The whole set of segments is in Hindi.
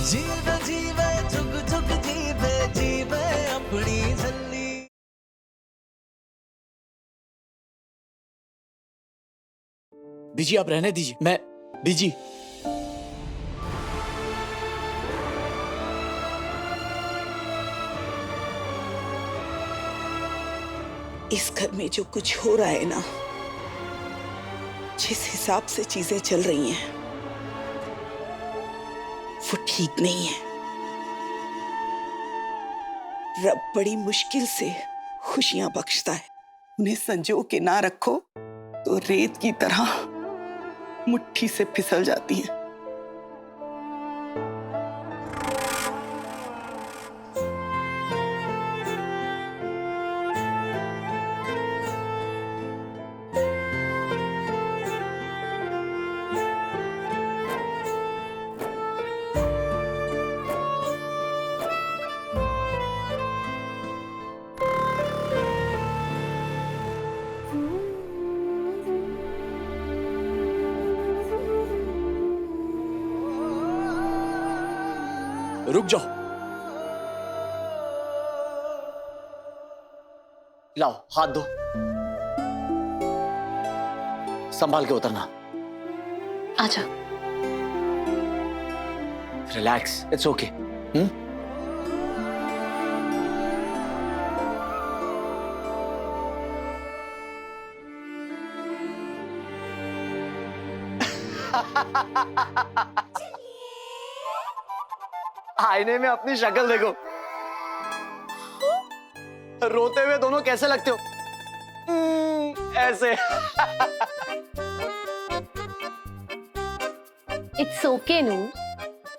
जीवे जीवे जुग जुग जीवे जीवे अपनी झल्ली। बीजी आप रहने दीजिए, मैं बीजी। इस घर में जो कुछ हो रहा है ना, जिस हिसाब से चीजें चल रही हैं, वो ठीक नहीं है। रब बड़ी मुश्किल से खुशियां बख्शता है। उन्हें संजो के ना रखो तो रेत की तरह मुट्ठी से फिसल जाती हैं। रुक जाओ, लाओ हाथ दो, संभाल के उतरना। आजा। Relax, it's okay. आईने में अपनी शक्ल देखो, रोते हुए दोनों कैसे लगते हो? ऐसे। इट्स ओके नूर,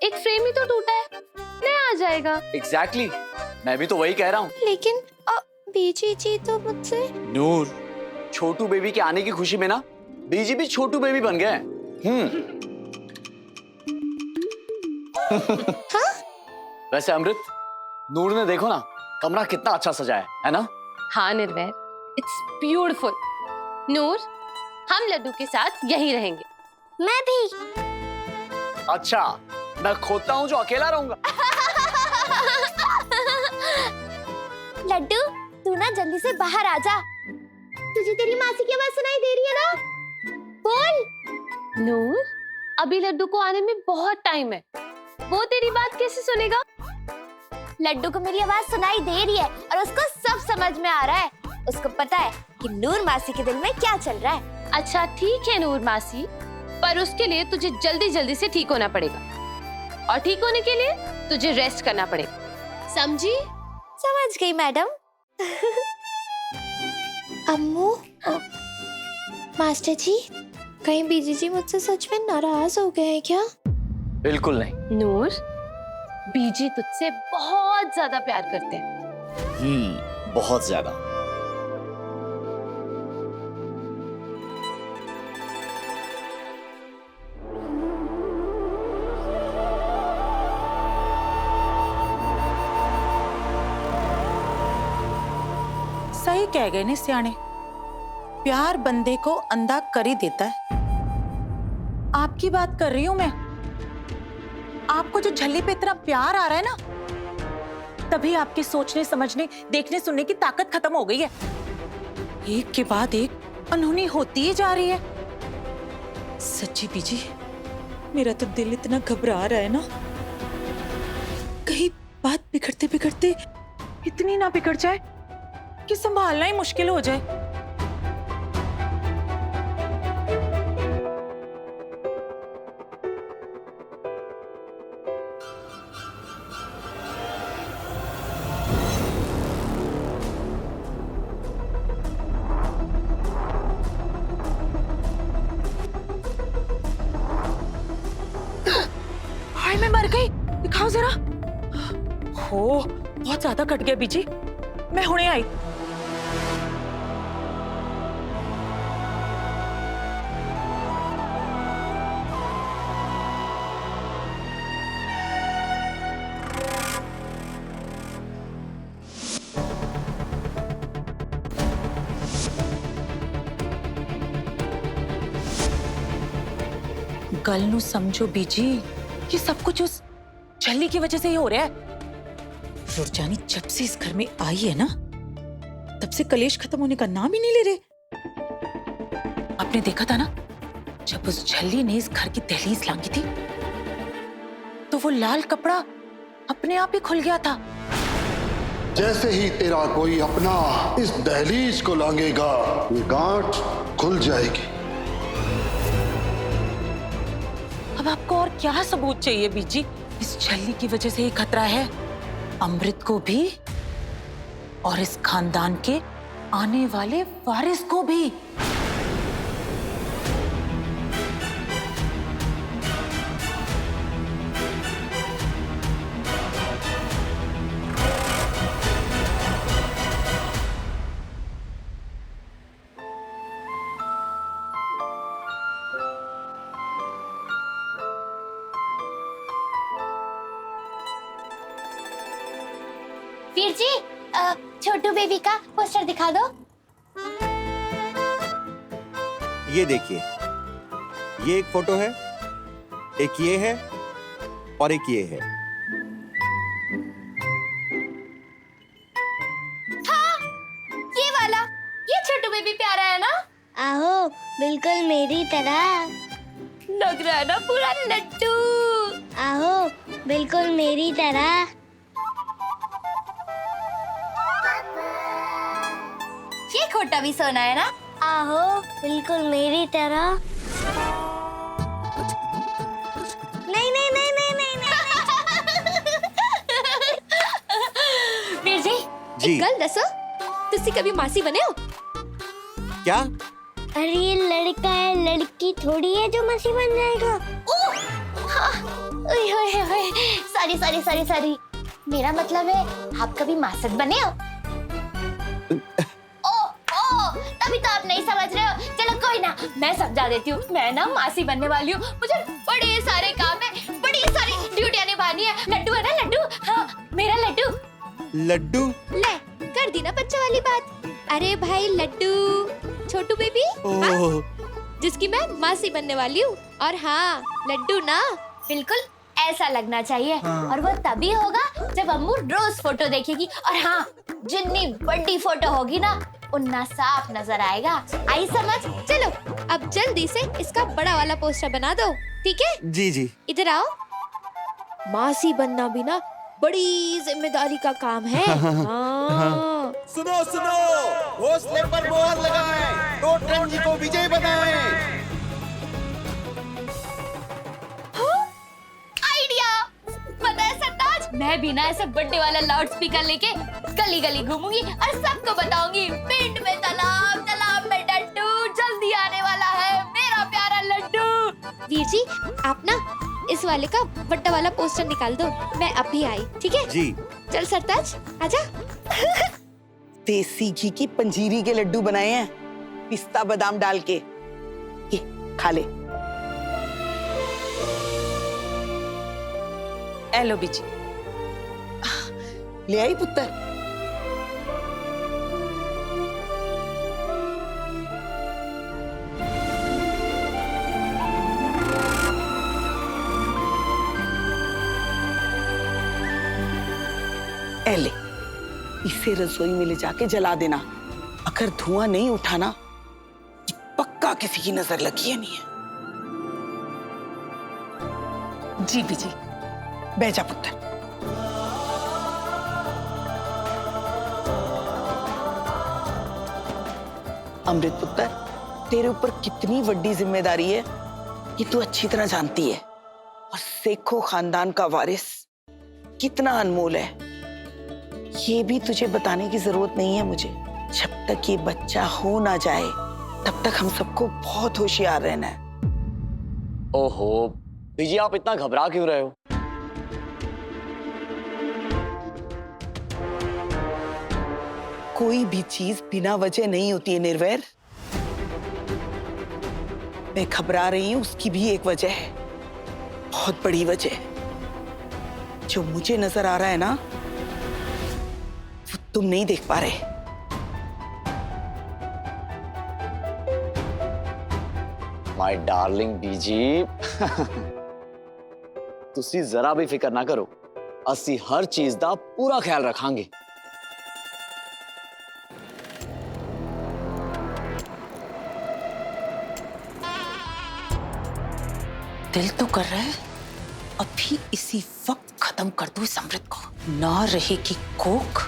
एक फ्रेम ही तो टूटा है, नया आ जाएगा। एग्जैक्टली, मैं भी तो वही कह रहा हूँ। लेकिन बीजी जी तो मुझसे। नूर, छोटू बेबी के आने की खुशी में ना बीजी भी छोटू बेबी बन गए। हाँ? वैसे अमृत, नूर ने देखो ना कमरा कितना अच्छा सजाया है ना? हाँ निर्वैर, इट्स ब्यूटीफुल। नूर, हम लड्डू के साथ यहीं रहेंगे। मैं भी। अच्छा, मैं खोदता हूँ जो अकेला रहूंगा। लड्डू, तू ना जल्दी से बाहर आ जा। तुझे तेरी मासी की आवाज सुनाई दे रही है ना? बोल। नूर, अभी लड्डू को आने में बहुत टाइम है, वो तेरी बात कैसे सुनेगा? लड्डू को मेरी आवाज सुनाई दे रही है और उसको सब समझ में आ रहा है। उसको पता है कि नूर मासी के दिल में क्या चल रहा है। अच्छा ठीक है नूर मासी, पर उसके लिए तुझे जल्दी जल्दी से ठीक होना पड़ेगा, और ठीक होने के लिए तुझे रेस्ट करना पड़ेगा, समझी? समझ गई मैडम। अम्मू, मास्टर जी, कहीं बीजी जी मुझसे सच में नाराज हो गए हैं क्या? बिल्कुल नहीं। नूर, बीजी तुझसे बहुत ज्यादा प्यार करते हैं। बहुत ज्यादा। सही कह गए ने सियाने, प्यार बंदे को अंधा कर ही देता है। आपकी बात कर रही हूं मैं। आपको जो झल्ली पे इतना प्यार आ रहा है ना, तभी आपके सोचने समझने देखने सुनने की ताकत खत्म हो गई है। एक के बाद एक अनहोनी होती ही जा रही है। सच्ची बीजी, मेरा तो दिल इतना घबरा रहा है ना, कहीं बात बिगड़ते बिगड़ते इतनी ना बिगड़ जाए कि संभालना ही मुश्किल हो जाए। हाय मैं मर गई, दिखाओ जरा। हो बहुत ज्यादा कट गया बीजी, मैं हुणे आई। गल नू समझो बीजी कि सब कुछ उस झल्ली की वजह से ही हो रहा है। रुरजानी जब से इस घर में आई है ना, तब से कलेश खत्म होने का नाम ही नहीं ले रहे। आपने देखा था ना, जब उस झल्ली ने इस घर की दहलीज लांगी थी, तो वो लाल कपड़ा अपने आप ही खुल गया था। जैसे ही तेरा कोई अपना इस दहलीज को लांगेगा, ये गांठ खुल जाएगी। अब आपको और क्या सबूत चाहिए बीजी? इस झल्ली की वजह से ही खतरा है अमृत को भी और इस खानदान के आने वाले वारिस को भी। वीर जी, छोटू बेबी का पोस्टर दिखा दो। ये देखिए, ये एक फोटो है, एक ये है और एक ये है। हाँ, ये वाला, ये छोटू बेबी प्यारा है ना? आहो, बिल्कुल मेरी तरह। लग रहा है ना पूरा लड्डू। आहो, बिल्कुल मेरी तरह। ये खोटा भी सोना है ना? आहो, बिल्कुल मेरी तरह। नहीं नहीं नहीं नहीं नहीं नहीं। वीर जी, जी। एक गल दसो, तुसी कभी मासी बने हो? क्या? अरे ये लड़का है, लड़की थोड़ी है जो मसी बन जाएगा। सॉरी सॉरी सॉरी सॉरी, मेरा मतलब है आप कभी मासद बने हो? तभी तो आप नहीं समझ रहे हो। चलो कोई ना, मैं समझा देती हूँ। मैं ना मासी बनने वाली हूँ, मुझे बड़े सारे काम है, बड़ी सारी ड्यूटियाँ निभानी है। लड्डू है ना, लड्डू? हाँ, मेरा लड्डू। लड्डू? ले, कर दी ना बच्चा वाली बात। अरे भाई लड्डू, छोटू बेबी, हाँ? जिसकी मैं मासी बनने वाली हूँ। और हाँ, लड्डू ना बिल्कुल ऐसा लगना चाहिए। और वो तभी होगा जब अम्मू रोज फोटो देखेगी। और हाँ, जितनी बड़ी फोटो होगी ना, उतना साफ नजर आएगा। आई समझ? चलो अब जल्दी से इसका बड़ा वाला पोस्टर बना दो, ठीक है? जी जी। इधर आओ। मासी बनना भी ना बड़ी जिम्मेदारी का काम है। हाँ। सुनो सुनो, घोंसले पर मोहर लगाएं, तो रंजी को विजय बनाएं। मैं भी ना ऐसे बर्थडे वाला लाउड स्पीकर लेके गली गली घूमूंगी और सबको बताऊंगी, पिंड में तालाब, तालाब में लड्डू, जल्दी आने वाला है मेरा प्यारा लड्डू। वीर जी, आप ना इस वाले का बड्डा वाला पोस्टर निकाल दो। मैं अभी आई, ठीक है? जी। चल सरताज, आजा। देसी घी की पंजीरी के लड्डू बनाए हैं, पिस्ता बादाम डाल के। ये खा ले। एलो बीजी। ले आई पुत्र? ले, इसे रसोई में ले जाके जला देना। अगर धुआं नहीं उठाना, पक्का किसी की नजर लगी है नहीं है। जी बीजी। बैठ जा पुत्र। अमृत पुत्र, तेरे ऊपर कितनी बड़ी जिम्मेदारी है कि तू अच्छी तरह जानती है। और सेखों खानदान का वारिस कितना अनमोल है, ये भी तुझे बताने की जरूरत नहीं है मुझे। जब तक ये बच्चा हो ना जाए, तब तक हम सबको बहुत होशियार रहना है। ओहो बीजी, आप इतना घबरा क्यों रहे हो? कोई भी चीज बिना वजह नहीं होती है निर्वैर। मैं घबरा रही हूं, उसकी भी एक वजह है, बहुत बड़ी वजह। जो मुझे नजर आ रहा है ना, वो तुम नहीं देख पा रहे। माय डार्लिंग बीजी, तुसी जरा भी फिक्र ना करो, असी हर चीज दा पूरा ख्याल रखांगे। दिल तो कर रहा है अभी इसी वक्त खत्म कर दो इस अमृत को। ना रहेगी कोख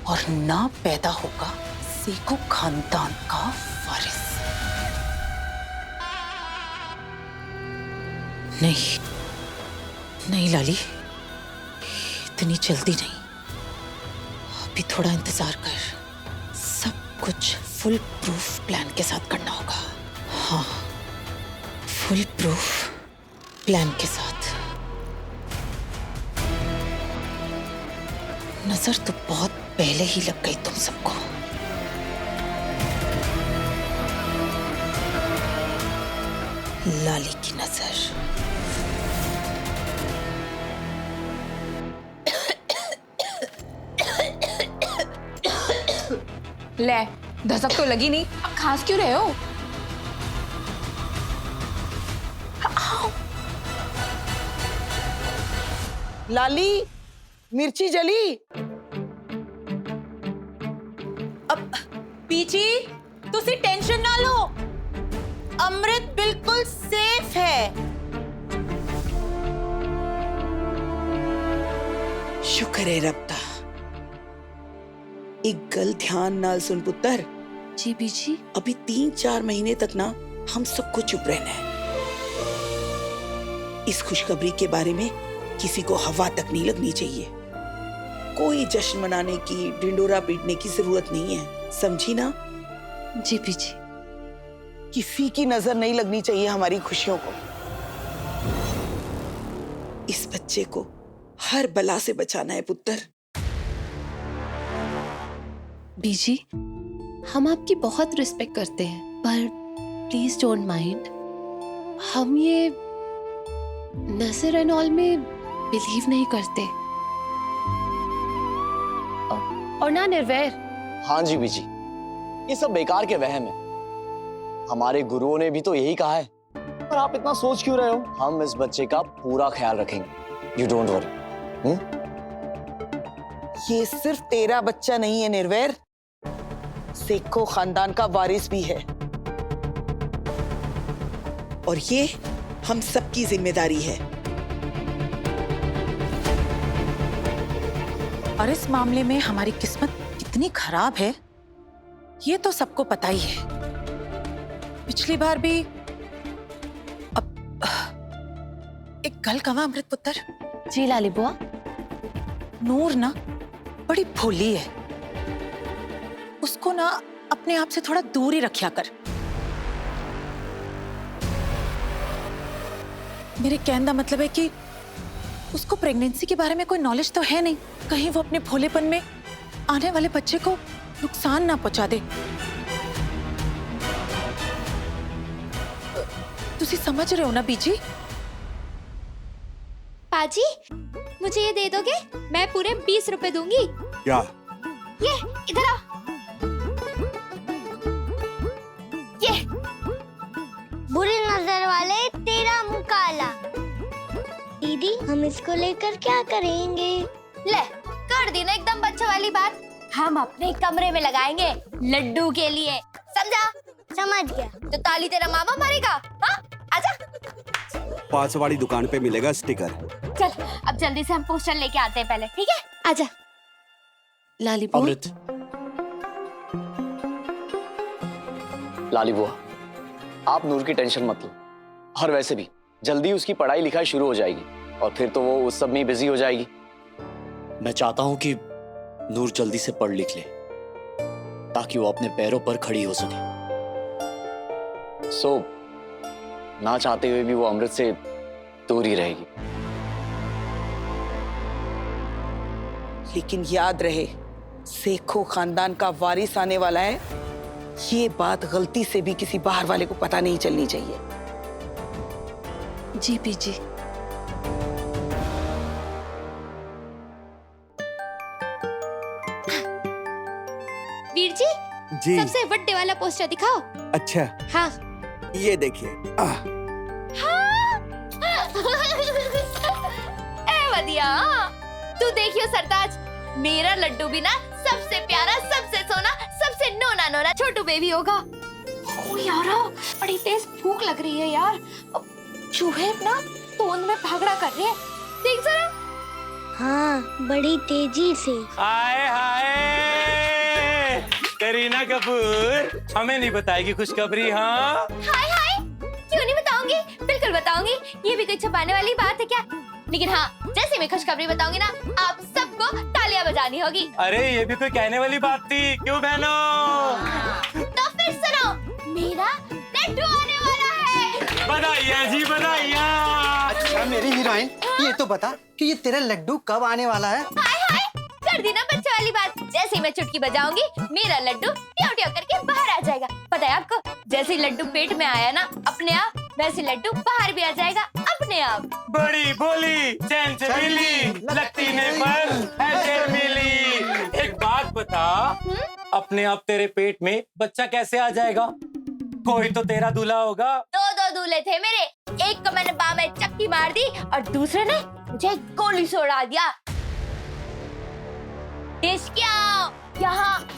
और ना पैदा होगा सेखो खानदान का वारिस। नहीं नहीं लाली, इतनी जल्दी नहीं, अभी थोड़ा इंतजार कर। सब कुछ फुल प्रूफ प्लान के साथ करना होगा। हाँ, फुल प्रूफ प्लान के साथ। नजर तो बहुत पहले ही लग गई तुम सबको। लाली की नजर। ले, धसक तो लगी नहीं, अब खांस क्यों रहे हो? लाली, मिर्ची जली। अब पीची, तुसी टेंशन ना लो, अमृत बिल्कुल सेफ है। शुक्र है रब दा। एक गल ध्यान नाल सुन पुत्र। जी बीजी। अभी 3-4 महीने तक ना हम सबको चुप रहना है। इस खुशखबरी के बारे में किसी को हवा तक नहीं लगनी चाहिए। कोई जश्न मनाने की, ढिंडोरा पीटने की जरूरत नहीं है, समझी ना? जी बीजी। किसी की नजर नहीं लगनी चाहिए हमारी खुशियों को। इस बच्चे को हर बला से बचाना है पुत्र। बीजी, हम आपकी बहुत रिस्पेक्ट करते हैं, पर प्लीज डोंट माइंड। हम ये नजर एंड ऑल में बिलीव नहीं करते। और ना निर्वैर। हाँ जी बीजी, ये सब बेकार के वहम है। हमारे गुरुओं ने भी तो यही कहा है। पर आप इतना सोच क्यों रहे हो? हम इस बच्चे का पूरा ख्याल रखेंगे। You don't worry. ये सिर्फ तेरा बच्चा नहीं है निर्वैर, सेखो खानदान का वारिस भी है। और ये हम सबकी जिम्मेदारी है। और इस मामले में हमारी किस्मत कितनी खराब है ये तो सबको पता ही है। पिछली बार भी एक गल कहा अमृत पुत्र। जी लाली बुआ। नूर ना बड़ी भोली है, उसको ना अपने आप से थोड़ा दूर ही रखा कर। मेरे कहने का मतलब है कि उसको प्रेगनेंसी के बारे में कोई नॉलेज तो है नहीं, कहीं वो अपने भोलेपन में आने वाले बच्चे को नुकसान ना पहुंचा दे। तुसी समझ रहे हो ना बीजी? पाजी, मुझे ये दे दोगे? मैं पूरे 20 रुपए दूंगी। क्या? ये इधर आ। ये बुरी नजर वाले, तेरा मुंह काला। दीदी, हम इसको लेकर क्या करेंगे? ले, कर दी ना एकदम बच्चे वाली बात। हम अपने कमरे में लगाएंगे लड्डू के लिए, समझा? समझ गया। तो ताली तेरा मामा मारेगा। हाँ, आजा। पास वाली दुकान पे मिलेगा स्टिकर। चल, अब जल्दी से हम पोस्टर लेके आते हैं पहले, ठीक है? आजा। लाली बुआ। अमृत, लाली बुआ, आप नूर की टेंशन मत लो। और वैसे भी जल्दी उसकी पढ़ाई लिखाई शुरू हो जाएगी और फिर तो वो उस सब में बिजी हो जाएगी। मैं चाहता हूं कि नूर जल्दी से पढ़ लिख ले ताकि वो अपने पैरों पर खड़ी हो सके। सो ना चाहते हुए भी वो अमृत से दूर ही रहेगी। लेकिन याद रहे, सेखो खानदान का वारिस आने वाला है, ये बात गलती से भी किसी बाहर वाले को पता नहीं चलनी चाहिए। जी बीजी। वीर जी, जी। सबसे बड़े वाला पोस्टर दिखाओ। अच्छा, हाँ। ये देखिए। हाँ। बढ़िया। तू देखियो सरताज, मेरा लड्डू भी ना सबसे प्यारा, सबसे सोना, सबसे नोना नोना छोटू बेबी होगा। ओ यार, बड़ी तेज भूख लग रही है यार। चूहे ना तोंद में भागड़ा कर रहे हैं। देख जरा। हाँ, बड़ी तेजी से। हाय हाय, करीना कपूर हमें नहीं बताएगी खुशखबरी? हाँ हाय हाय, क्यों नहीं बताऊंगी, बिल्कुल बताऊंगी। ये भी कोई छुपाने वाली बात है क्या? लेकिन हाँ, जैसे मैं खुशखबरी बताऊंगी ना, आप सबको तालियां बजानी होगी। अरे ये भी कोई कहने वाली बात थी, क्यों बहनों? तो फिर सुनो, मेरा लड्डू आने वाला है। बधाइयाँ जी, बधाइयाँ। अच्छा मेरी हीरोइन, ये तो बता कि ये तेरा लड्डू कब आने वाला है? हाय हाय, कर दी ना बच्चे वाली बात। जैसे ही मैं चुटकी बजाऊंगी, मेरा लड्डू ट्यों ट्यों करके बाहर आ जाएगा। पता है आपको, जैसे ही लड्डू पेट में आया ना अपने आप, वैसे लड्डू बाहर भी आ जाएगा अपने आप। बड़ी बोली चैन से मिली, लगती ने पर ऐसे मिली। एक बात बता, अपने आप तेरे पेट में बच्चा कैसे आ जाएगा? कोई तो तेरा दूल्हा होगा। दो दूल्हे थे मेरे, एक को मैंने बाह में चक्की मार दी और दूसरे ने मुझे गोली से उड़ा दिया।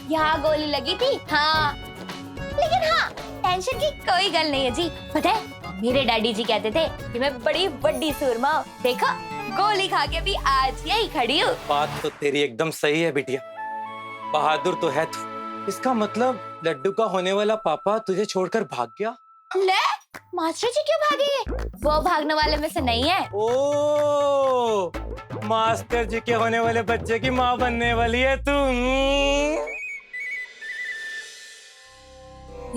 यहाँ गोली लगी थी। हाँ, लेकिन हाँ, टेंशन की कोई गल नहीं है जी। पता है, मेरे डैडी जी कहते थे कि मैं बड़ी बड़ी सूरमा हूँ। देखो, गोली खा के भी आज यही खड़ी हूँ। बात तो तेरी एकदम सही है बिटिया, बहादुर तो है तू। इसका मतलब लड्डू का होने वाला पापा तुझे छोड़कर भाग गया? ले, मास्टर जी क्यों भागेंगे? वो भागने वाले में से नहीं है। ओ, मास्टर जी के होने वाले बच्चे की माँ बनने वाली है तू।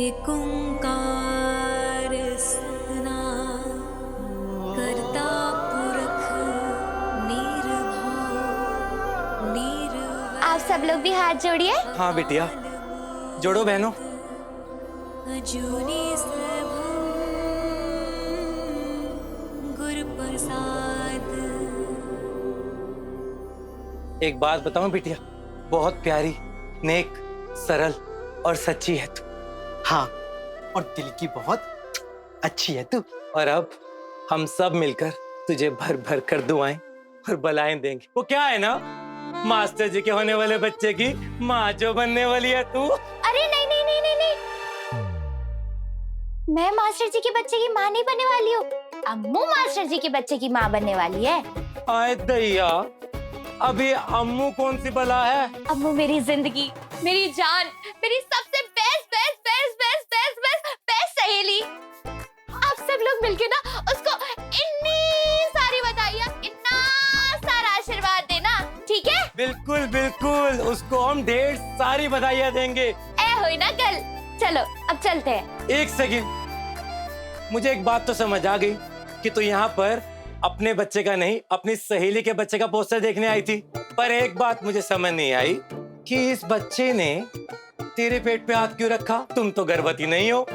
एक ओंकार सतनाम, करता पुरख निर्भव निर्वैर। आप सब लोग भी हाथ जोड़िए। हाँ बिटिया, जोड़ो बहनों। अजूनी सभम गुरु प्रसाद। एक बात बताऊं बिटिया, बहुत प्यारी, नेक, सरल और सच्ची है तू। हाँ, और दिल की बहुत अच्छी है तू। और अब हम सब मिलकर तुझे भर भर कर दुआएं और बलाएं देंगे। वो क्या है ना, मास्टर जी के होने वाले बच्चे की माँ जो बनने वाली है तू। अरे नहीं नहीं नहीं नहीं नहीं, मैं मास्टर जी के बच्चे की माँ नहीं बनने वाली हूँ। अम्मू मास्टर जी के बच्चे की माँ बनने वाली है। आए दैया, अभी अम्मू कौन सी बला है? अम्मू मेरी जिंदगी, मेरी जान, मेरी सबसे best best best best best best best सहेली। आप सब लोग मिलके ना उसको इतनी सारी बधाइयाँ, इतना सारा आशीर्वाद देना, ठीक है? बिल्कुल बिल्कुल, उसको हम ढेर सारी बधाइयाँ देंगे। ए हुई ना कल। चलो अब चलते हैं। एक सेकंड, मुझे एक बात तो समझ आ गई कि तू यहाँ पर अपने बच्चे का नहीं, अपनी सहेली के बच्चे का पोस्टर देखने आई थी। पर एक बात मुझे समझ नहीं आई कि इस बच्चे ने तेरे पेट पे हाथ क्यों रखा? तुम तो गर्भवती नहीं हो।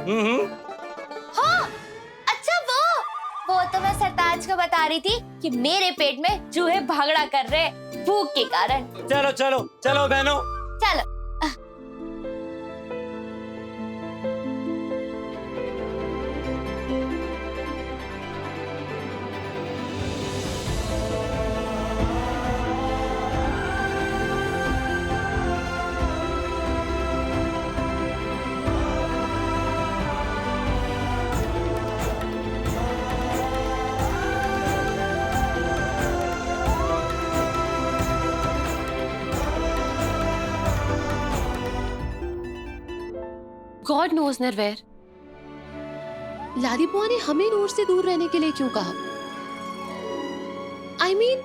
हाँ, अच्छा वो तो मैं सरताज को बता रही थी कि मेरे पेट में चूहे भागड़ा कर रहे भूख के कारण। चलो चलो चलो बहनों, चलो। गॉड नोज नरवैर, लादी बुआ ने हमें नूर से दूर रहने के लिए क्यों कहा? I mean,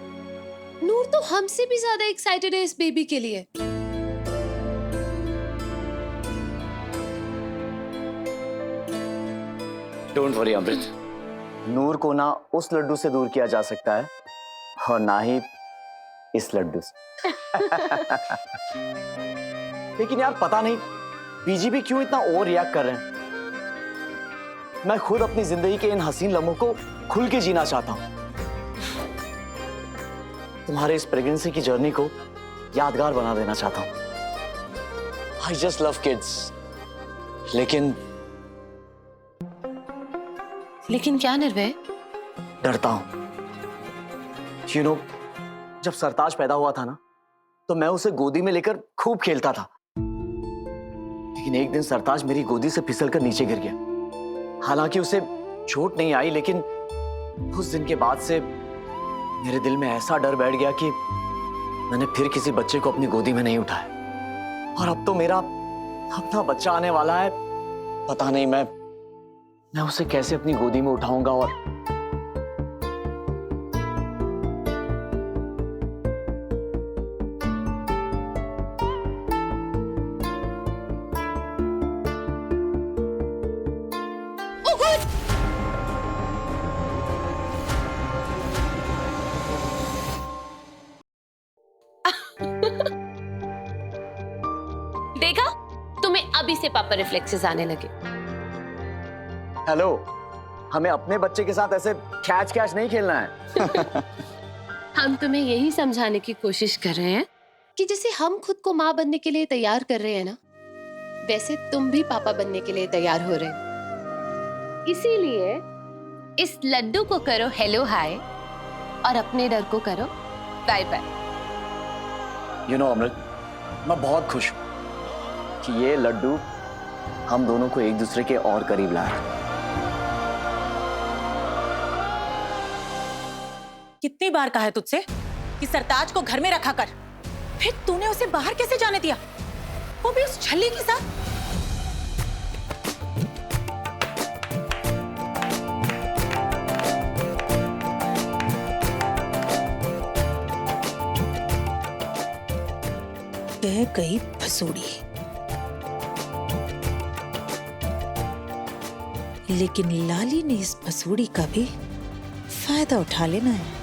नूर तो हमसे भी ज्यादा एक्साइटेड है इस बेबी के लिए। डोंट वरी अमृत, नूर को ना उस लड्डू से दूर किया जा सकता है और ना ही इस लड्डू से। लेकिन यार पता नहीं बीजीबी क्यों इतना ओवर रिएक्ट कर रहे हैं। मैं खुद अपनी जिंदगी के इन हसीन लम्हों को खुल के जीना चाहता हूं। तुम्हारे इस प्रेगनेंसी की जर्नी को यादगार बना देना चाहता हूं। I just love kids. लेकिन क्या निर्भय? डरता हूं। यू नो, जब सरताज पैदा हुआ था ना, तो मैं उसे गोदी में लेकर खूब खेलता था। लेकिन एक दिन सरताज मेरी गोदी से फिसलकर नीचे गिर गया। हालांकि उसे चोट नहीं आई, लेकिन उस दिन के बाद से मेरे दिल में ऐसा डर बैठ गया कि मैंने फिर किसी बच्चे को अपनी गोदी में नहीं उठाया। और अब तो मेरा अपना बच्चा आने वाला है। पता नहीं मैं उसे कैसे अपनी गोदी में उठाऊंगा। और देखा, तुम्हें अभी से पापा रिफ्लेक्सेस आने लगे। हेलो, हमें अपने बच्चे के साथ ऐसे कैच कैच नहीं खेलना है। हम तुम्हें यही समझाने की कोशिश कर रहे हैं कि जैसे हम खुद को माँ बनने के लिए तैयार कर रहे हैं ना, वैसे तुम भी पापा बनने के लिए तैयार हो रहे हो। इसीलिए इस लड्डू को करो हेलो हाय और अपने डर को करो बाय बाय। यू नो अमृत, मैं बहुत खुश हूं कि ये लड्डू हम दोनों को एक दूसरे के और करीब लाया। कितनी बार कहा है तुझसे कि सरताज को घर में रखा कर, फिर तूने उसे बाहर कैसे जाने दिया, वो भी उस छल्ली के साथ। कह गई भसूड़ी, लेकिन लाली ने इस भसूड़ी का भी फायदा उठा लेना है।